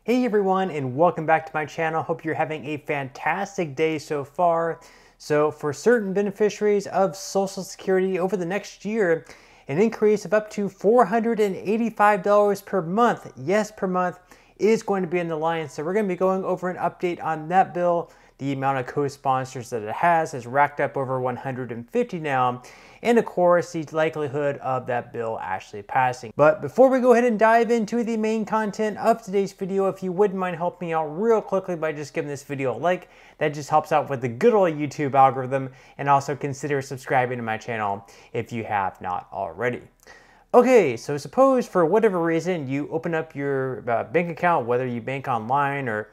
Hey everyone, and welcome back to my channel. Hope you're having a fantastic day so far. So for certain beneficiaries of Social Security over the next year, an increase of up to $485 per month, yes, per month, is going to be in the line. So we're going to be going over an update on that bill. The amount of co-sponsors that it has racked up over 150 now, and of course the likelihood of that bill actually passing. But before we go ahead and dive into the main content of today's video, if you wouldn't mind helping me out real quickly by just giving this video a like, that just helps out with the good old YouTube algorithm, and also consider subscribing to my channel if you have not already. Okay, so suppose for whatever reason you open up your bank account, whether you bank online or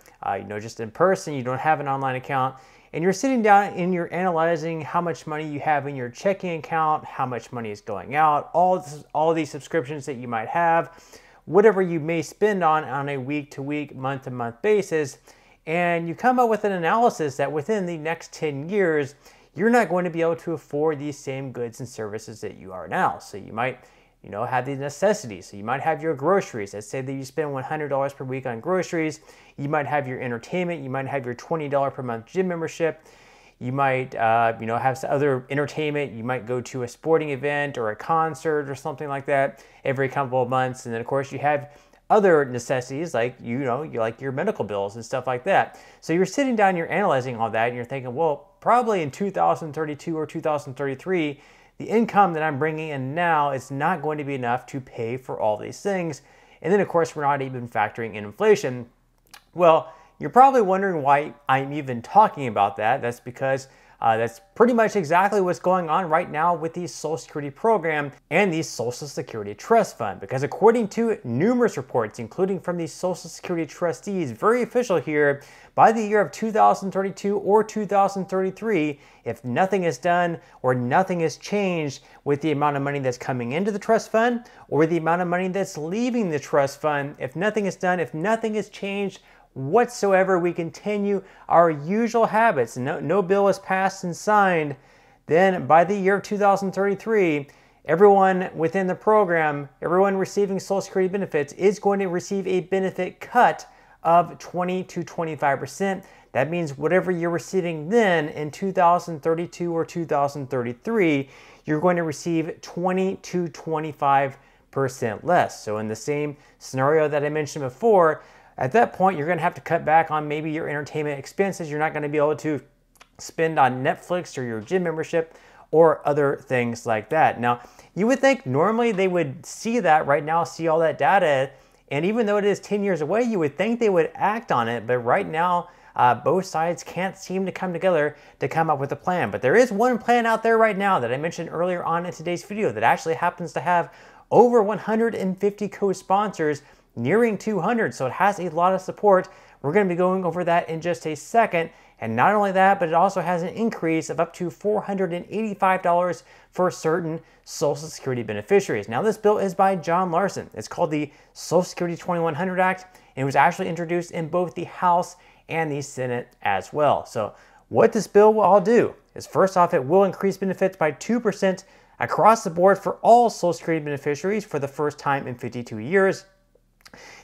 just in person, you don't have an online account, and you're sitting down and you're analyzing how much money you have in your checking account, how much money is going out, all these subscriptions that you might have, whatever you may spend on a week-to-week, month-to-month basis, and you come up with an analysis that within the next 10 years, you're not going to be able to afford these same goods and services that you are now. So you might have these necessities. So you might have your groceries. Let's say that you spend $100 per week on groceries. You might have your entertainment. You might have your $20 per month gym membership. You might, have some other entertainment. You might go to a sporting event or a concert or something like that every couple of months. And then of course you have other necessities like, like your medical bills and stuff like that. So you're sitting down, you're analyzing all that, and you're thinking, well, probably in 2032 or 2033, the income that I'm bringing in now is not going to be enough to pay for all these things. And then of course, we're not even factoring in inflation. Well, you're probably wondering why I'm even talking about that. That's because that's pretty much exactly what's going on right now with the Social Security program and the Social Security Trust Fund. Because according to numerous reports, including from the Social Security trustees, very official here, by the year of 2032 or 2033, if nothing is done or nothing is changed with the amount of money that's coming into the trust fund or the amount of money that's leaving the trust fund, if nothing is done, if nothing is changed whatsoever, we continue our usual habits, no bill is passed and signed, then by the year of 2033, everyone within the program, everyone receiving Social Security benefits is going to receive a benefit cut of 20 to 25%. That means whatever you're receiving then in 2032 or 2033, you're going to receive 20 to 25% less. So in the same scenario that I mentioned before, at that point, you're going to have to cut back on maybe your entertainment expenses. You're not going to be able to spend on Netflix or your gym membership or other things like that. Now, you would think normally they would see that right now, see all that data, and even though it is 10 years away, you would think they would act on it. But right now, both sides can't seem to come together to come up with a plan. But there is one plan out there right now that I mentioned earlier on in today's video that actually happens to have over 150 co-sponsors, nearing 200, so it has a lot of support. We're going to be going over that in just a second. And not only that, but it also has an increase of up to $485 for certain Social Security beneficiaries. Now, this bill is by John Larson. It's called the Social Security 2100 Act, and it was actually introduced in both the House and the Senate as well. So what this bill will all do is, first off, it will increase benefits by 2% across the board for all Social Security beneficiaries for the first time in 52 years.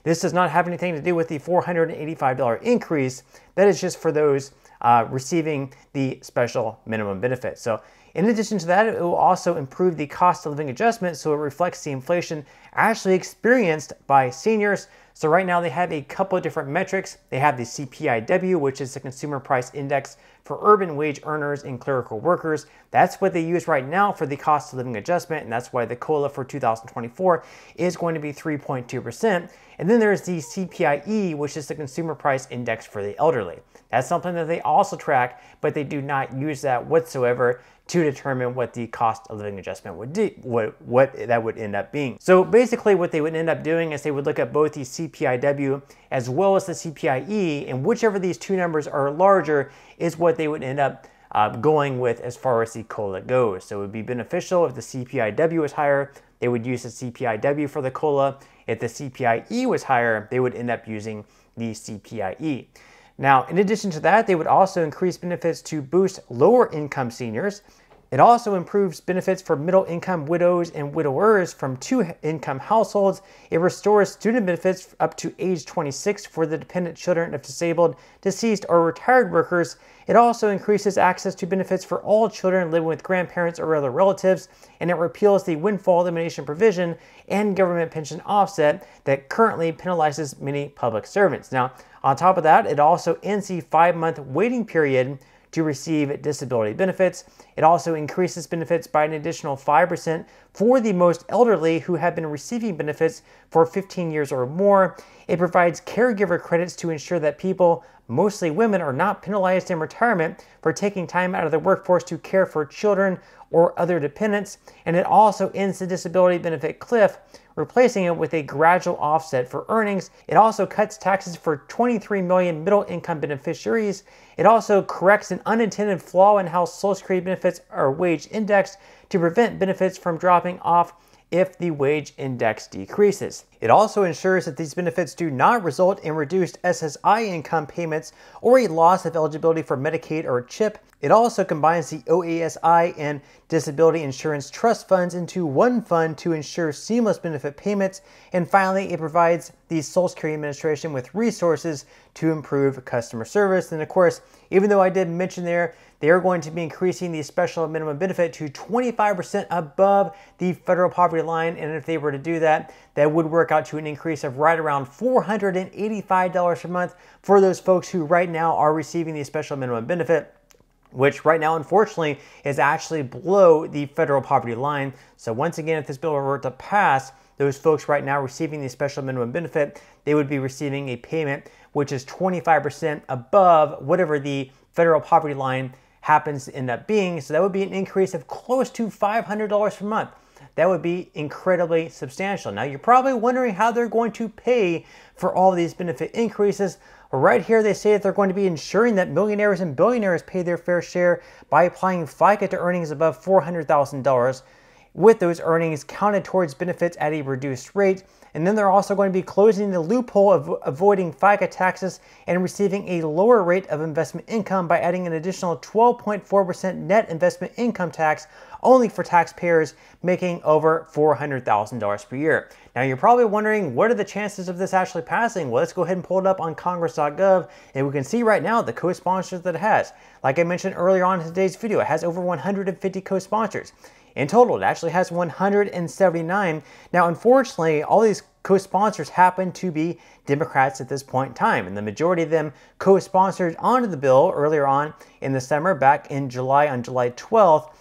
This does not have anything to do with the $485 increase. That is just for those receiving the special minimum benefit. So in addition to that, it will also improve the cost of living adjustment so it reflects the inflation actually experienced by seniors. So right now they have a couple of different metrics. They have the CPIW, which is the Consumer Price Index for urban wage earners and clerical workers. That's what they use right now for the cost of living adjustment, and that's why the COLA for 2024 is going to be 3.2%. And then there's the CPIE, which is the Consumer Price Index for the elderly. That's something that they also track, but they do not use that whatsoever to determine what the cost of living adjustment would do, what that would end up being. So basically what they would end up doing is they would look at both the CPIW as well as the CPIE, and whichever these two numbers are larger is what they would end up going with as far as the COLA goes. So it would be beneficial if the CPIW was higher, they would use the CPIW for the COLA. If the CPIE was higher, they would end up using the CPIE. Now, in addition to that, they would also increase benefits to boost lower income seniors. It also improves benefits for middle-income widows and widowers from two-income households. It restores student benefits up to age 26 for the dependent children of disabled, deceased, or retired workers. It also increases access to benefits for all children living with grandparents or other relatives, and it repeals the windfall elimination provision and government pension offset that currently penalizes many public servants. Now, on top of that, it also ends the 5-month waiting period to receive disability benefits. It also increases benefits by an additional 5% for the most elderly who have been receiving benefits for 15 years or more. It provides caregiver credits to ensure that people, mostly women, are not penalized in retirement for taking time out of the workforce to care for children or other dependents. And it also ends the disability benefit cliff, replacing it with a gradual offset for earnings. It also cuts taxes for 23 million middle-income beneficiaries. It also corrects an unintended flaw in how Social Security benefits are wage indexed to prevent benefits from dropping off if the wage index decreases. It also ensures that these benefits do not result in reduced SSI income payments or a loss of eligibility for Medicaid or CHIP. It also combines the OASI and disability insurance trust funds into one fund to ensure seamless benefit payments. And finally, it provides the Social Security Administration with resources to improve customer service. And of course, even though I did mention there, they are going to be increasing the special minimum benefit to 25% above the federal poverty line. And if they were to do that, that would work out to an increase of right around $485 per month for those folks who right now are receiving the special minimum benefit, which right now, unfortunately, is actually below the federal poverty line. So once again, if this bill were to pass, those folks right now receiving the special minimum benefit, they would be receiving a payment which is 25% above whatever the federal poverty line happens to end up being. So that would be an increase of close to $500 per month. That would be incredibly substantial. Now, you're probably wondering how they're going to pay for all these benefit increases. Right here, they say that they're going to be ensuring that millionaires and billionaires pay their fair share by applying FICA to earnings above $400,000, with those earnings counted towards benefits at a reduced rate. And then they're also going to be closing the loophole of avoiding FICA taxes and receiving a lower rate of investment income by adding an additional 12.4% net investment income tax only for taxpayers making over $400,000 per year. Now, you're probably wondering, what are the chances of this actually passing? Well, let's go ahead and pull it up on congress.gov, and we can see right now the co-sponsors that it has. Like I mentioned earlier on in today's video, it has over 150 co-sponsors. In total, it actually has 179. Now, unfortunately, all these co-sponsors happen to be Democrats at this point in time, and the majority of them co-sponsored onto the bill earlier on in the summer, back in July, on July 12th.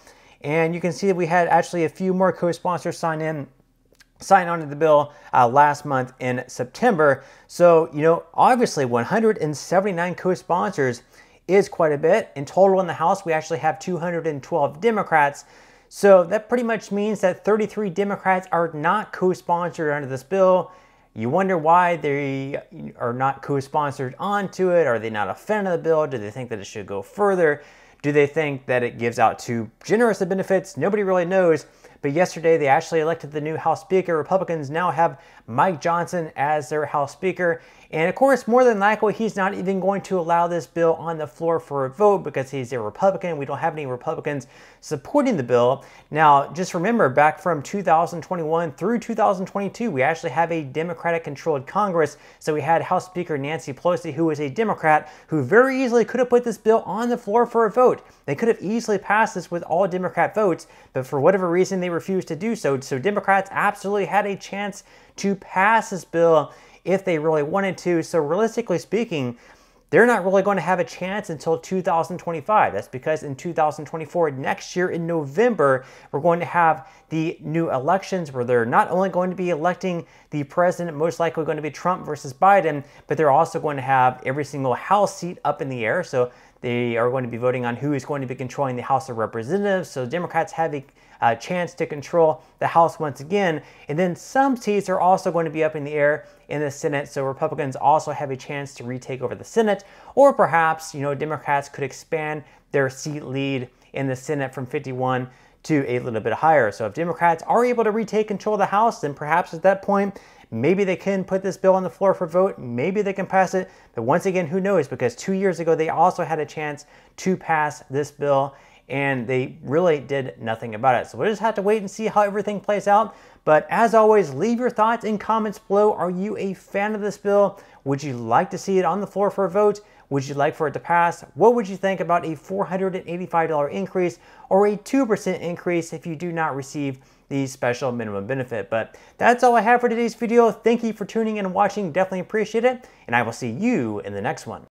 And you can see that we had actually a few more co-sponsors sign on to the bill last month in September. So, obviously 179 co-sponsors is quite a bit. In total in the House, we actually have 212 Democrats. So that pretty much means that 33 Democrats are not co-sponsored under this bill. You wonder why they are not co-sponsored onto it. Are they not a fan of the bill? Do they think that it should go further? Do they think that it gives out too generous of benefits? Nobody really knows. But yesterday, they actually elected the new House Speaker. Republicans now have Mike Johnson as their House Speaker. And of course, more than likely, he's not even going to allow this bill on the floor for a vote because he's a Republican. We don't have any Republicans supporting the bill. Now, just remember, back from 2021 through 2022, we actually have a Democratic-controlled Congress. So we had House Speaker Nancy Pelosi, who was a Democrat, who very easily could have put this bill on the floor for a vote. They could have easily passed this with all Democrat votes, but for whatever reason, they refused to do so. So Democrats absolutely had a chance to pass this bill if they really wanted to. So realistically speaking, they're not really going to have a chance until 2025. That's because in 2024, next year in November, we're going to have the new elections where they're not only going to be electing the president, most likely going to be Trump versus Biden, but they're also going to have every single House seat up in the air. So they are going to be voting on who is going to be controlling the House of Representatives. So Democrats have a chance to control the House once again. And then some seats are also going to be up in the air in the Senate. So Republicans also have a chance to retake over the Senate. Or perhaps, Democrats could expand their seat lead in the Senate from 51 to a little bit higher. So if Democrats are able to retake control of the House, then perhaps at that point, maybe they can put this bill on the floor for vote. Maybe they can pass it. But once again, who knows? Because 2 years ago, they also had a chance to pass this bill and they really did nothing about it. So we'll just have to wait and see how everything plays out. But as always, leave your thoughts in comments below. Are you a fan of this bill? Would you like to see it on the floor for a vote? Would you like for it to pass? What would you think about a $485 increase or a 2% increase if you do not receive the special minimum benefit? But that's all I have for today's video. Thank you for tuning in and watching. Definitely appreciate it. And I will see you in the next one.